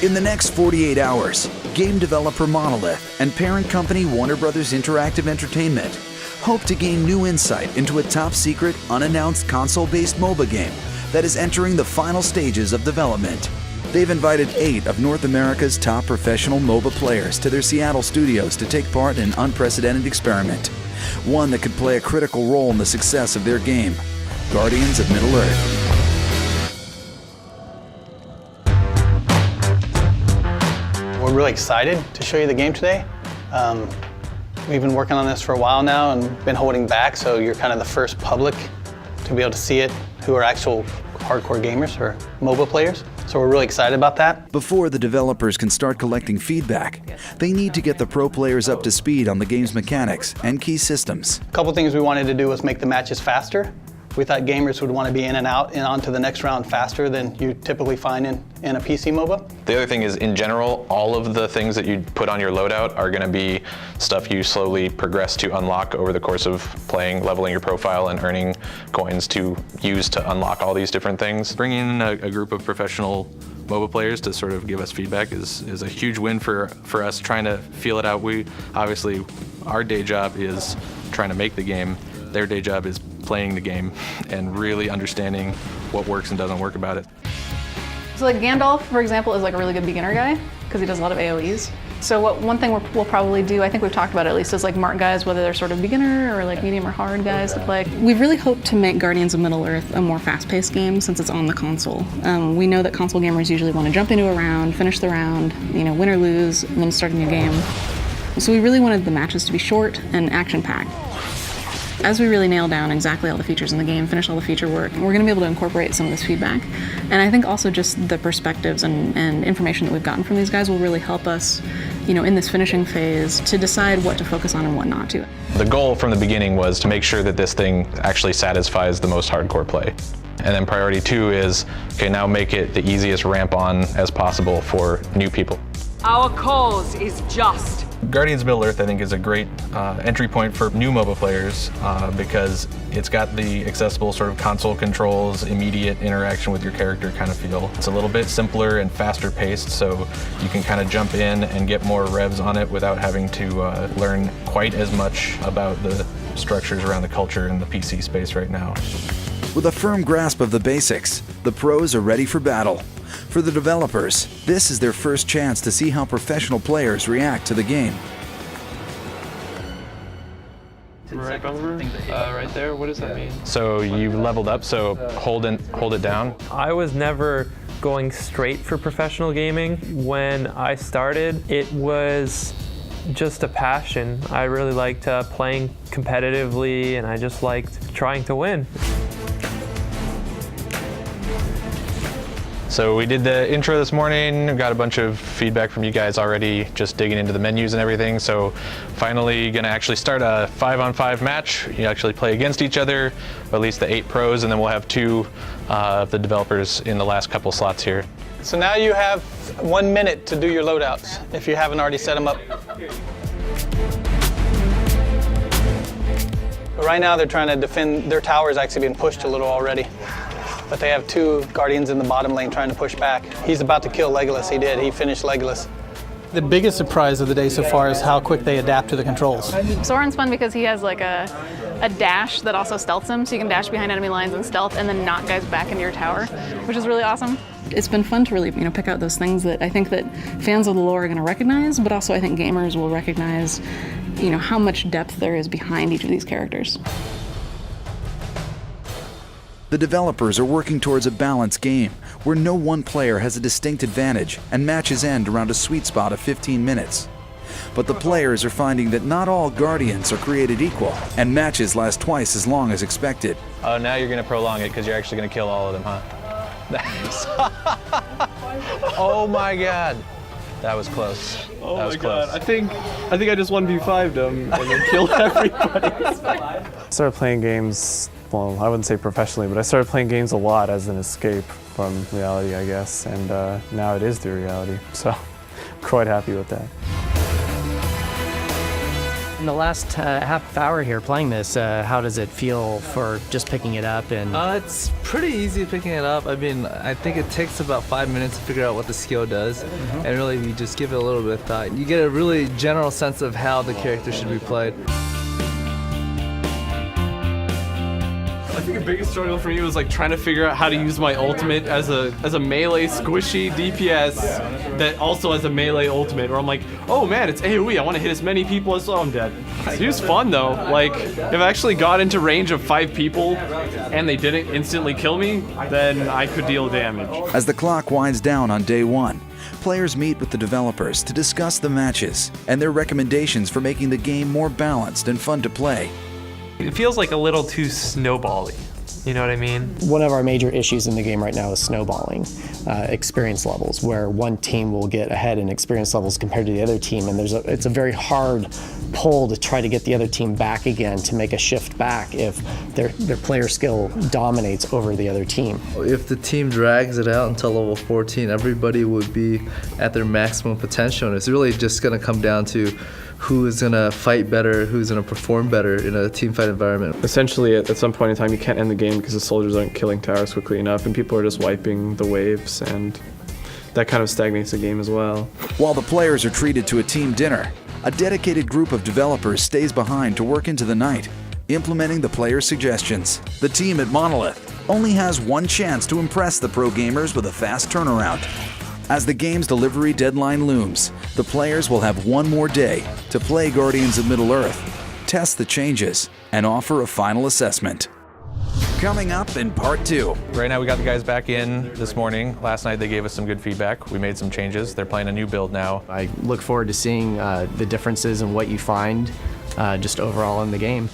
In the next 48 hours, game developer Monolith and parent company Warner Brothers Interactive Entertainment hope to gain new insight into a top-secret, unannounced console-based MOBA game that is entering the final stages of development. They've invited 8 of North America's top professional MOBA players to their Seattle studios to take part in an unprecedented experiment, one that could play a critical role in the success of their game, Guardians of Middle-earth. We're really excited to show you the game today. We've been working on this for a while now and been holding back, so you're kind of the first public to be able to see it who are actual hardcore gamers or MOBA players. So we're really excited about that. Before the developers can start collecting feedback, they need to get the pro players up to speed on the game's mechanics and key systems. A couple things we wanted to do was make the matches faster. We thought gamers would want to be in and out and on to the next round faster than you typically find in a PC MOBA. The other thing is, in general, all of the things that you put on your loadout are going to be stuff you slowly progress to unlock over the course of playing, leveling your profile, and earning coins to use to unlock all these different things. Bringing in a group of professional MOBA players to sort of give us feedback is a huge win for us trying to feel it out. Obviously, our day job is trying to make the game. Their day job is playing the game and really understanding what works and doesn't work about it. So like Gandalf, for example, is like a really good beginner guy because he does a lot of AoEs. So one thing we'll probably do, I think we've talked about it at least, is like mark guys, whether they're sort of beginner or like medium or hard guys to play. We really hope to make Guardians of Middle-earth a more fast-paced game since it's on the console. We know that console gamers usually want to jump into a round, finish the round, win or lose, and then start a new game. So we really wanted the matches to be short and action-packed. As we really nail down exactly all the features in the game, finish all the feature work, we're going to be able to incorporate some of this feedback. And I think also just the perspectives and information that we've gotten from these guys will really help us, in this finishing phase to decide what to focus on and what not to. The goal from the beginning was to make sure that this thing actually satisfies the most hardcore play. And then priority 2 is, okay, now make it the easiest ramp on as possible for new people. Our cause is just. Guardians of Middle-earth, I think, is a great entry point for new MOBA players because it's got the accessible sort of console controls, immediate interaction with your character kind of feel. It's a little bit simpler and faster paced, so you can kind of jump in and get more revs on it without having to learn quite as much about the structures around the culture in the PC space right now. With a firm grasp of the basics, the pros are ready for battle. For the developers, this is their first chance to see how professional players react to the game. Right over, right there. What does that mean? So you leveled up, so hold it down. I was never going straight for professional gaming. When I started, it was just a passion. I really liked playing competitively, and I just liked trying to win. So we did the intro this morning, got a bunch of feedback from you guys already, just digging into the menus and everything. So finally gonna actually start a 5-on-5 match. You actually play against each other, or at least the 8 pros, and then we'll have 2 of the developers in the last couple slots here. So now you have 1 minute to do your loadouts if you haven't already set them up. But right now they're trying to defend, their tower is actually being pushed a little already. But they have 2 Guardians in the bottom lane trying to push back. He's about to kill Legolas. He did. He finished Legolas. The biggest surprise of the day so far is how quick they adapt to the controls. Soren's fun because he has like a dash that also stealths him, so you can dash behind enemy lines and stealth and then knock guys back into your tower, which is really awesome. It's been fun to really pick out those things that I think that fans of the lore are going to recognize, but also I think gamers will recognize how much depth there is behind each of these characters. The developers are working towards a balanced game where no one player has a distinct advantage and matches end around a sweet spot of 15 minutes. But the players are finding that not all Guardians are created equal, and matches last twice as long as expected. Oh, now you're going to prolong it because you're actually going to kill all of them, huh? Oh my God. That was close. Oh that was my close. God. I think I just 1v5'd them and then killed everybody. I started playing games, well, I wouldn't say professionally, but I started playing games a lot as an escape from reality, I guess, and now it is the reality, so I'm quite happy with that. In the last half hour here playing this, how does it feel for just picking it up? And it's pretty easy picking it up. I mean, I think it takes about 5 minutes to figure out what the skill does, and really you just give it a little bit of thought. You get a really general sense of how the character should be played. I think the biggest struggle for me was like trying to figure out how to use my ultimate as a melee squishy DPS that also has a melee ultimate, where I'm like, oh man, it's AoE, I want to hit as many people as I'm dead. It was fun though. Like, if I actually got into range of 5 people and they didn't instantly kill me, then I could deal damage. As the clock winds down on day 1, players meet with the developers to discuss the matches and their recommendations for making the game more balanced and fun to play. It feels like a little too snowbally. You know what I mean? one of our major issues in the game right now is snowballing experience levels, where one team will get ahead in experience levels compared to the other team, and it's a very hard pull to try to get the other team back again, to make a shift back if their player skill dominates over the other team. If the team drags it out until level 14, everybody would be at their maximum potential, and it's really just going to come down to who is going to fight better, who's going to perform better in a team fight environment. Essentially, at some point in time, you can't end the game because the soldiers aren't killing towers quickly enough, and people are just wiping the waves, and that kind of stagnates the game as well. While the players are treated to a team dinner, a dedicated group of developers stays behind to work into the night, implementing the players' suggestions. The team at Monolith only has one chance to impress the pro gamers with a fast turnaround. As the game's delivery deadline looms, the players will have one more day to play Guardians of Middle-earth, test the changes, and offer a final assessment. Coming up in part 2. Right now we got the guys back in this morning. Last night they gave us some good feedback. We made some changes. They're playing a new build now. I look forward to seeing the differences in what you find just overall in the game.